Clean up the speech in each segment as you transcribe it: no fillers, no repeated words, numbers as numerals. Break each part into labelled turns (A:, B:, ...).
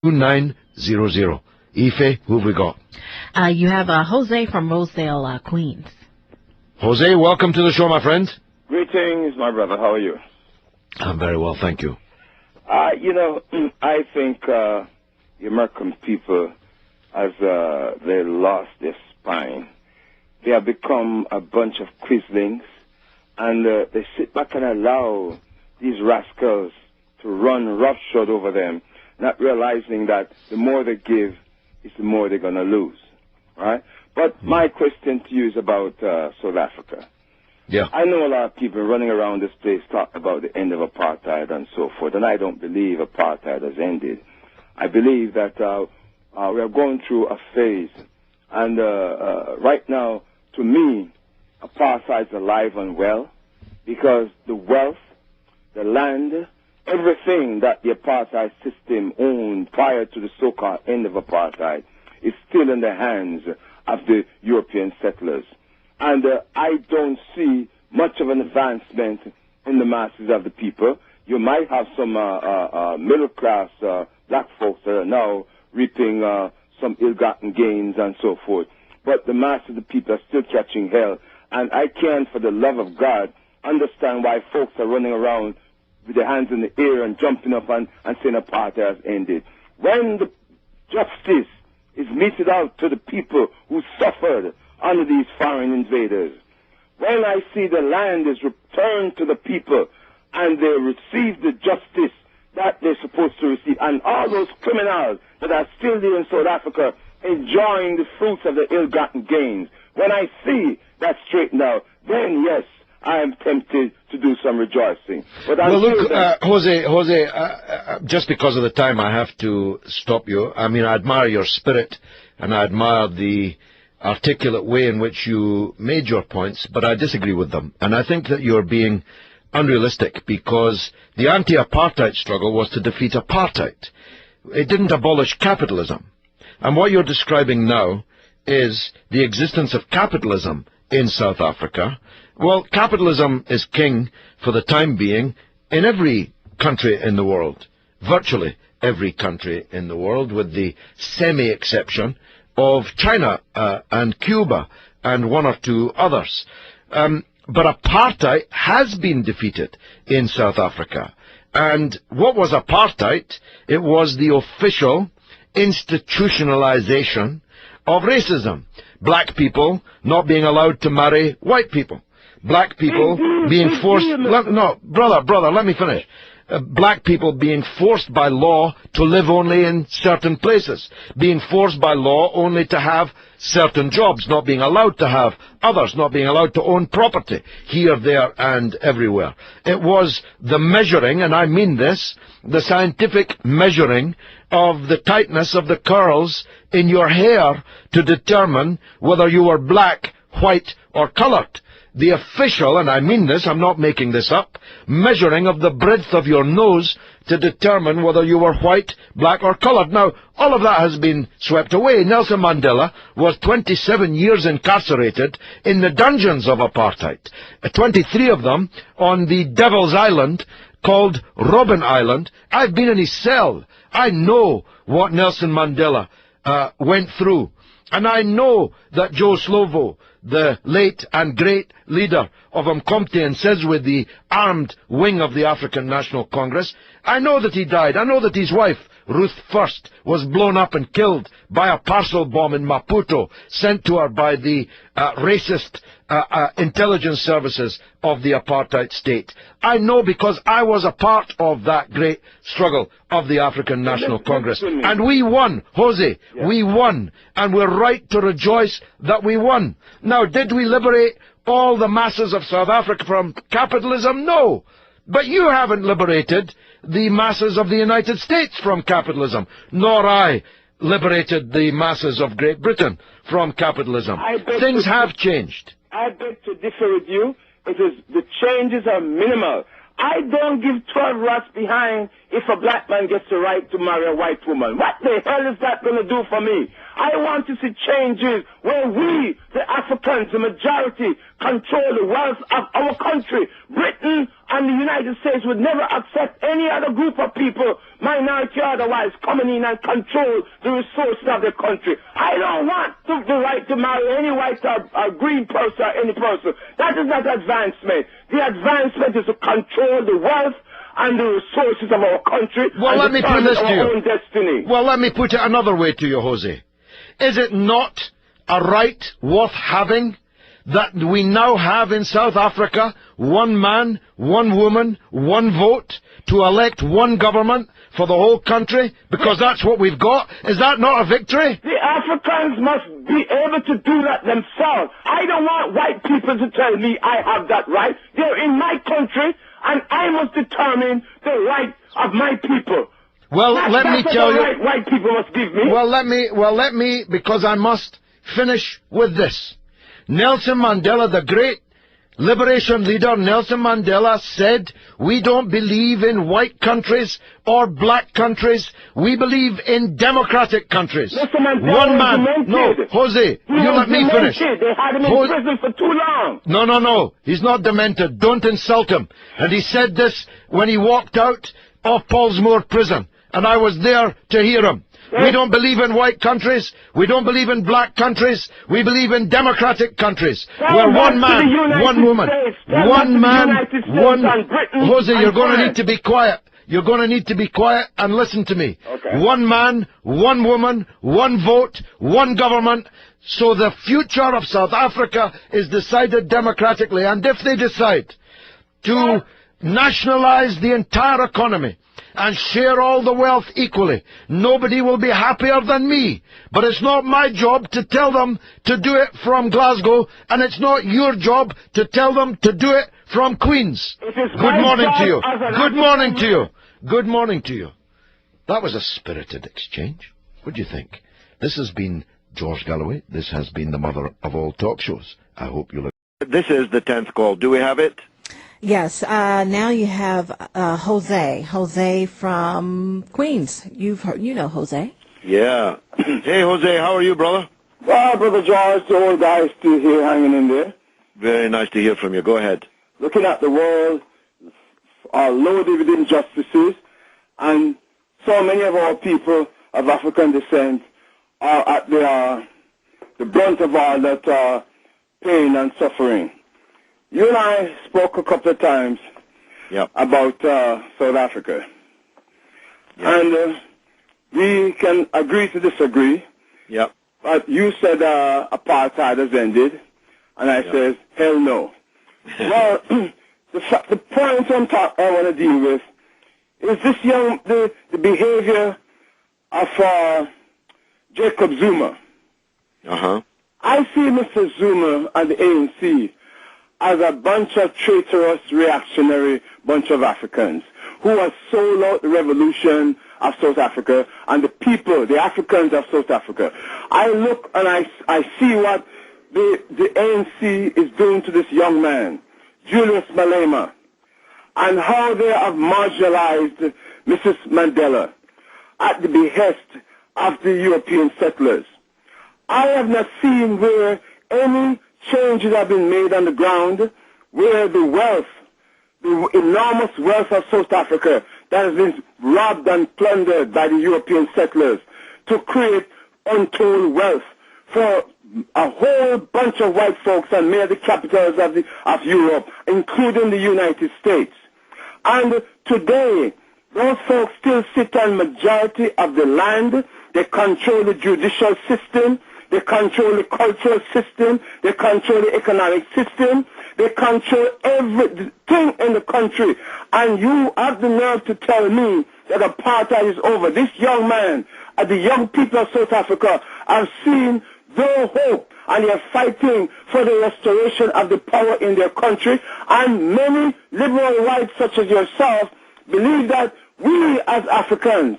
A: 2900. Ife, who have we got?
B: You have Jose from Rosedale, Queens.
A: Jose, welcome to the show, my friend.
C: Greetings, my brother. How are you?
A: I'm very well, thank you.
C: I think the American people, as they lost their spine, they have become a bunch of quislings, and they sit back and allow these rascals to run roughshod over them, not realizing that the more they give, is the more they're going to lose, right? But my question to you is about South Africa.
A: Yeah.
C: I know a lot of people running around this place talking about the end of apartheid and so forth, and I don't believe apartheid has ended. I believe that we are going through a phase, and right now, to me, apartheid is alive and well, because the wealth, the land, everything that the apartheid system owned prior to the so-called end of apartheid is still in the hands of the European settlers. And I don't see much of an advancement in the masses of the people. You might have some middle-class black folks that are now reaping some ill-gotten gains and so forth. But the mass of the people are still catching hell. And I can't, for the love of God, understand why folks are running around with their hands in the air and jumping up and saying apartheid has ended. When the justice is meted out to the people who suffered under these foreign invaders, when I see the land is returned to the people and they receive the justice that they're supposed to receive, and all those criminals that are still there in South Africa enjoying the fruits of the ill-gotten gains, when I see that straightened out, then yes, I am tempted to do some rejoicing. But
A: well, look, Jose, just because of the time, I have to stop you. I mean, I admire your spirit, and I admire the articulate way in which you made your points, but I disagree with them. And I think that you're being unrealistic, because the anti-apartheid struggle was to defeat apartheid. It didn't abolish capitalism. And what you're describing now is the existence of capitalism in South Africa. Well, capitalism is king for the time being in every country in the world, virtually every country in the world, with the semi-exception of China and Cuba and one or two others. But apartheid has been defeated in South Africa. And what was apartheid? It was the official institutionalization of racism. Black people not being allowed to marry white people. Black people being forced... No, brother, let me finish. Black people being forced by law to live only in certain places, being forced by law only to have certain jobs, not being allowed to have others, not being allowed to own property here, there, and everywhere. It was the measuring, and I mean this, the scientific measuring of the tightness of the curls in your hair to determine whether you were black, white, or colored. The official, and I mean this, I'm not making this up, measuring of the breadth of your nose to determine whether you were white, black, or colored. Now, all of that has been swept away. Nelson Mandela was 27 years incarcerated in the dungeons of apartheid, 23 of them on the Devil's Island called Robben Island. I've been in his cell. I know what Nelson Mandela went through. And I know that Joe Slovo, the late and great leader of Umkhonto and Sizwe, the armed wing of the African National Congress, I know that he died. I know that his wife, Ruth First, was blown up and killed by a parcel bomb in Maputo, sent to her by the racist intelligence services of the apartheid state. I know because I was a part of that great struggle of the African National Congress. And we won, Jose, we won. And we're right to rejoice that we won. Now, did we liberate all the masses of South Africa from capitalism? No. But you haven't liberated the masses of the United States from capitalism, nor I liberated the masses of Great Britain from capitalism. Things have changed.
C: I beg to differ with you. The changes are minimal. I don't give 12 rats behind if a black man gets the right to marry a white woman. What the hell is that going to do for me? I want to see changes where we, the Africans, the majority, control the wealth of our country. Britain and the United States would never accept any other group of people, minority or otherwise, coming in and control the resources of the country. I don't want the right to marry any white or green person or any person. That is not advancement. The advancement is to control the wealth and the resources of our country.
A: Well, let me put this to
C: you. Own destiny.
A: Well, let me put it another way to you, Jose. Is it not a right worth having that we now have in South Africa one man, one woman, one vote to elect one government for the whole country? Because that's what we've got. Is that not a victory?
C: The Africans must be able to do that themselves. I don't want white people to tell me I have that right. They're in my country, and I must determine the right of my people.
A: Well, let me tell you.
C: Right white people must give me.
A: Well, let me, because I must finish with this. Nelson Mandela, the great liberation leader, Nelson Mandela said, we don't believe in white countries or black countries. We believe in democratic countries. One man. No, Jose, you let me finish.
C: They had him in prison for too long.
A: No. He's not demented. Don't insult him. And he said this when he walked out of Paulsmoor prison. And I was there to hear him. We don't believe in white countries. We don't believe in black countries. We believe in democratic countries. Where one man, one woman, one man, one... Jose, you're going to need to be quiet. You're going to need to be quiet and listen to me.
C: Okay.
A: One man, one woman, one vote, one government. So the future of South Africa is decided democratically. And if they decide to nationalize the entire economy and share all the wealth equally, nobody will be happier than me. But it's not my job to tell them to do it from Glasgow, and it's not your job to tell them to do it from Queens. Good morning to you. Good morning to you. Good morning to you. That was a spirited exchange. What do you think? This has been George Galloway. This has been the mother of all talk shows. I hope you'll...
D: This is the 10th call. Do we have it?
B: Yes, now you have Jose from Queens. You know Jose.
D: Yeah. Hey, Jose, how are you, brother?
C: Well, Brother George, the old guy is still here hanging in there.
D: Very nice to hear from you. Go ahead.
C: Looking at the world, our loaded with injustices, and so many of our people of African descent are at the brunt of all that pain and suffering. You and I spoke a couple of times about South Africa.
D: Yep.
C: And we can agree to disagree.
D: Yep.
C: But you said apartheid has ended, and I said, hell no. Well, the point I want to deal with is this the behavior of Jacob Zuma.
D: Uh-huh.
C: I see Mr. Zuma and the ANC as a bunch of traitorous, reactionary bunch of Africans who have sold out the revolution of South Africa and the people, the Africans of South Africa. I look and I see what the ANC is doing to this young man, Julius Malema, and how they have marginalized Mrs. Mandela at the behest of the European settlers. I have not seen where any changes have been made on the ground where the wealth, the enormous wealth of South Africa that has been robbed and plundered by the European settlers to create untold wealth for a whole bunch of white folks and many of the capitals of Europe, including the United States. And today, those folks still sit on majority of the land. They control the judicial system. They control the cultural system. They control the economic system. They control everything in the country. And you have the nerve to tell me that apartheid is over. This young man and the young people of South Africa have seen no hope, and they are fighting for the restoration of the power in their country. And many liberal whites, such as yourself, believe that we as Africans,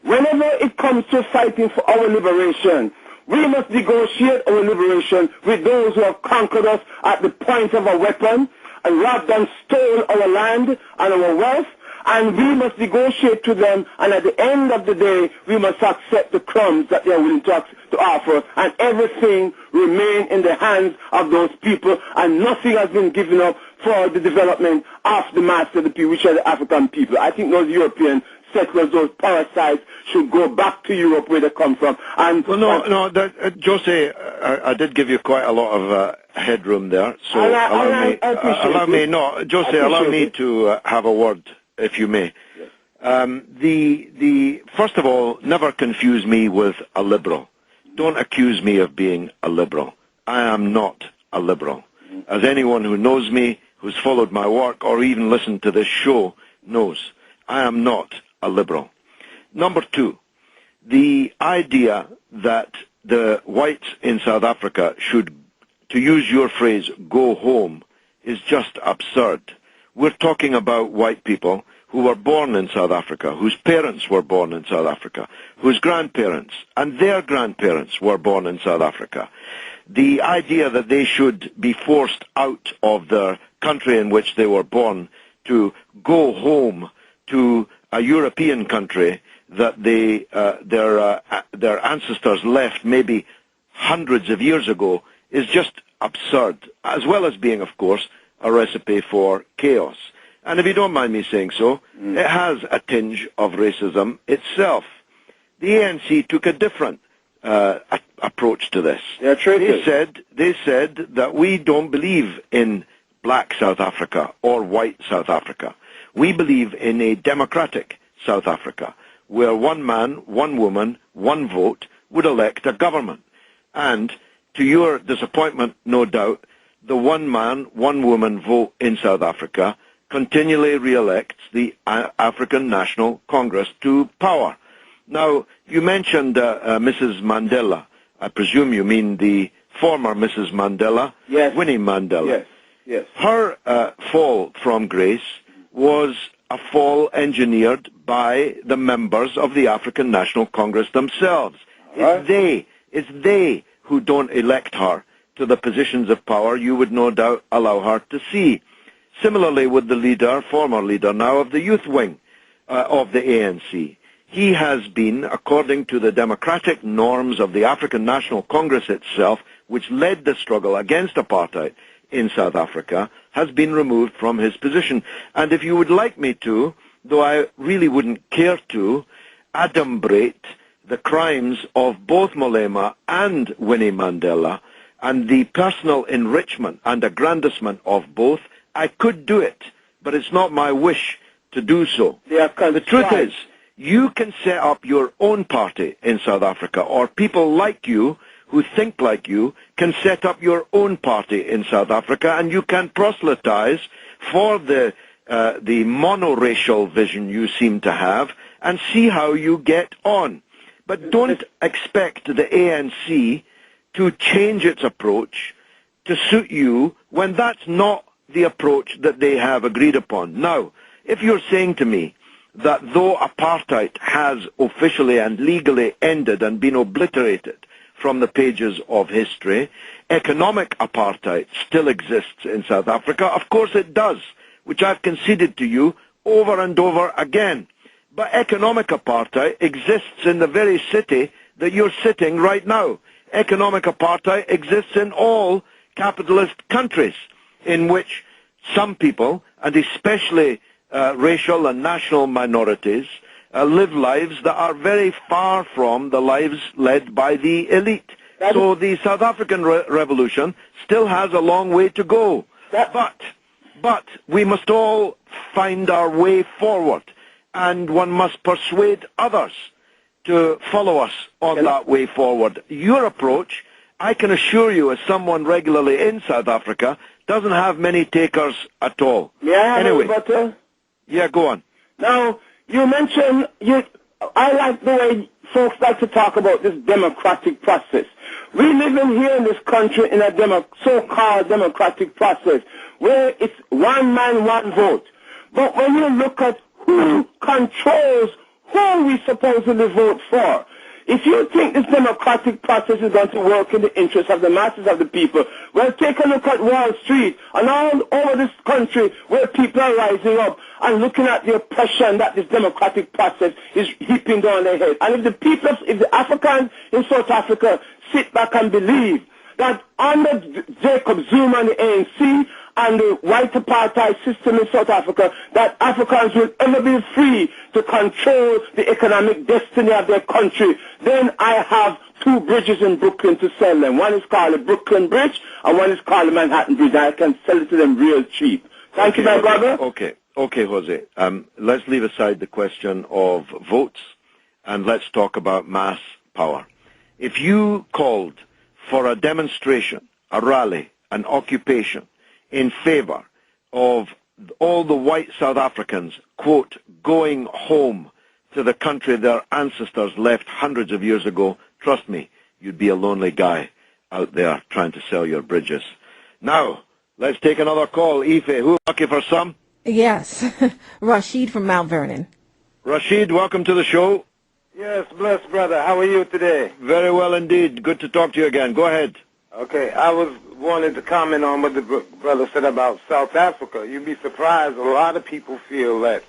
C: whenever it comes to fighting for our liberation, we must negotiate our liberation with those who have conquered us at the point of a weapon and robbed and stole our land and our wealth. And we must negotiate to them, and at the end of the day, we must accept the crumbs that they are willing to offer, and everything remain in the hands of those people, and nothing has been given up for the development of the mass of the people, which are the African people. I think those European settlers, those parasites, should go back to Europe where they come from. And
D: Jose, I did give you quite a lot of headroom there, so allow me to have a word, if you may. Yes. First of all, never confuse me with a liberal. Don't accuse me of being a liberal. I am not a liberal. As anyone who knows me, who's followed my work, or even listened to this show knows, I am not a liberal. Number two, the idea that the whites in South Africa should, to use your phrase, go home, is just absurd. We're talking about white people who were born in South Africa, whose parents were born in South Africa, whose grandparents and their grandparents were born in South Africa. The idea that they should be forced out of the country in which they were born to go home to a European country that their ancestors left maybe hundreds of years ago is just absurd, as well as being, of course, a recipe for chaos. And if you don't mind me saying so, it has a tinge of racism itself. The ANC took a different approach to this.
C: Yeah,
D: they said that we don't believe in black South Africa or white South Africa. We believe in a democratic South Africa, where one man, one woman, one vote would elect a government. And to your disappointment, no doubt, the one man, one woman vote in South Africa continually re-elects the African National Congress to power. Now, you mentioned Mrs. Mandela. I presume you mean the former Mrs. Mandela,
C: yes.
D: Winnie Mandela.
C: Yes, yes.
D: Her fall from grace was a fall engineered by the members of the African National Congress themselves. Right. It's they who don't elect her to the positions of power you would no doubt allow her to see. Similarly with the former leader now of the youth wing of the ANC. He has been, according to the democratic norms of the African National Congress itself, which led the struggle against apartheid in South Africa, has been removed from his position. And if you would like me to, though I really wouldn't care to, adumbrate the crimes of both Malema and Winnie Mandela and the personal enrichment and aggrandizement of both, I could do it, but it's not my wish to do so. The truth is, you can set up your own party in South Africa, or people like you who think like you can set up your own party in South Africa, and you can proselytize for the monoracial vision you seem to have and see how you get on. But don't expect the ANC to change its approach to suit you when that's not the approach that they have agreed upon. Now, if you're saying to me that though apartheid has officially and legally ended and been obliterated from the pages of history, economic apartheid still exists in South Africa. Of course it does, which I've conceded to you over and over again. But economic apartheid exists in the very city that you're sitting right now. Economic apartheid exists in all capitalist countries in which some people, and especially racial and national minorities, live lives that are very far from the lives led by the elite. So the South African revolution still has a long way to go. But we must all find our way forward, and one must persuade others to follow us on that way forward. Your approach, I can assure you, as someone regularly in South Africa, doesn't have many takers at all.
C: Anyway,
D: yeah, go on.
C: Now, you mentioned, I like the way folks like to talk about this democratic process. We live here in this country in a so-called democratic process where it's one man, one vote. But when you look at who controls who we supposedly vote for, If you think this democratic process is going to work in the interest of the masses of the people, well, take a look at Wall Street and all over this country where people are rising up and looking at the oppression that this democratic process is heaping down their head. And if the Africans in South Africa sit back and believe that under Jacob Zuma and the ANC and the white apartheid system in South Africa, that Africans will ever be free to control the economic destiny of their country, then I have 2 bridges in Brooklyn to sell them. One is called the Brooklyn Bridge, and one is called the Manhattan Bridge. I can sell it to them real cheap. Thank you, my brother.
D: Okay, Jose. Let's leave aside the question of votes, and let's talk about mass power. If you called for a demonstration, a rally, an occupation in favor of all the white South Africans, quote, going home to the country their ancestors left hundreds of years ago, trust me, you'd be a lonely guy out there trying to sell your bridges. Now, let's take another call. Ife, who lucky for some?
B: Yes, Rashid from Mount Vernon.
D: Rashid, welcome to the show.
E: Yes, blessed brother. How are you today?
D: Very well indeed. Good to talk to you again. Go ahead.
E: Okay, I wanted to comment on what the brother said about South Africa. You'd be surprised. A lot of people feel that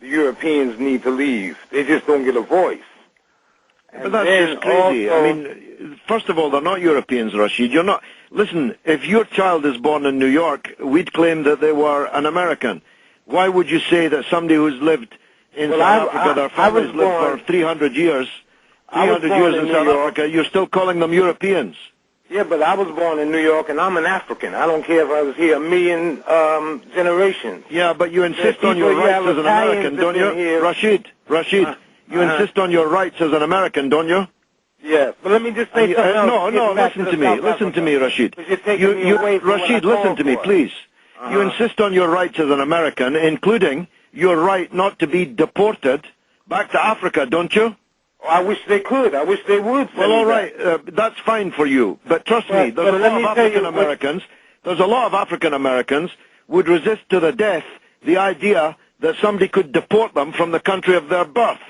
E: the Europeans need to leave. They just don't get a voice.
D: But that's just crazy. I mean, first of all, they're not Europeans, Rashid. You're not. Listen, if your child is born in New York, we'd claim that they were an American. Why would you say that somebody who's lived in South Africa, their families lived for 300 years, 300 years in South Africa, you're still calling them Europeans?
E: Yeah, but I was born in New York, and I'm an African. I don't care if I was here a million generations.
D: Yeah, but you insist on your rights as an American, don't you? Rashid, you insist on your rights as an American, don't you?
E: Yes, but let me just say something else.
D: No, listen to me, Rashid. Rashid, listen to me, please. You insist on your rights as an American, including your right not to be deported back to Africa, don't you?
E: Oh, I wish they could. I wish they would.
D: Well, all right, that's fine for you. But trust me, there's a lot of African Americans would resist to the death the idea that somebody could deport them from the country of their birth.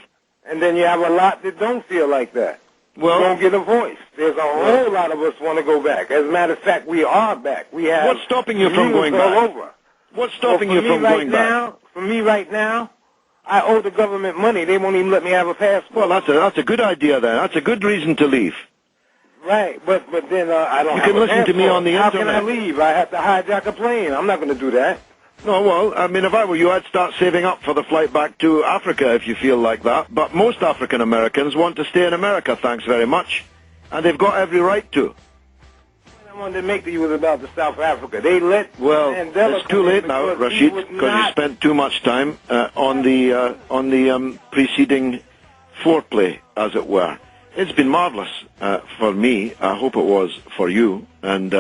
E: And then you have a lot that don't feel like that.
D: Well,
E: don't get a voice. There's a whole lot of us want to go back. As a matter of fact, we are back. We have.
D: What's stopping you from going back? What's stopping you from going back?
E: For me right now, I owe the government money. They won't even let me have a passport.
D: Well, that's a good idea then. That's a good reason to leave.
E: Right, but then I don't.
D: You can listen to me on the internet.
E: How can I leave? I have to hijack a plane. I'm not going to do that.
D: No, well, I mean, if I were you, I'd start saving up for the flight back to Africa if you feel like that. But most African Americans want to stay in America, thanks very much. And they've got every right to.
E: I wanted to make to you was about the South Africa. They let Mandela
D: it's too late now, Rashid, because you spent too much time on the preceding foreplay, as it were. It's been marvelous for me. I hope it was for you. And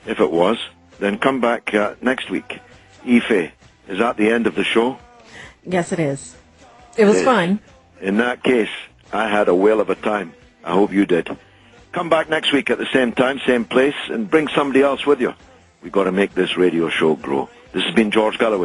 D: if it was, then come back next week. Ife, is that the end of the show?
B: Yes, it is. It was fun.
D: In that case, I had a whale of a time. I hope you did. Come back next week at the same time, same place, and bring somebody else with you. We've got to make this radio show grow. This has been George Galloway.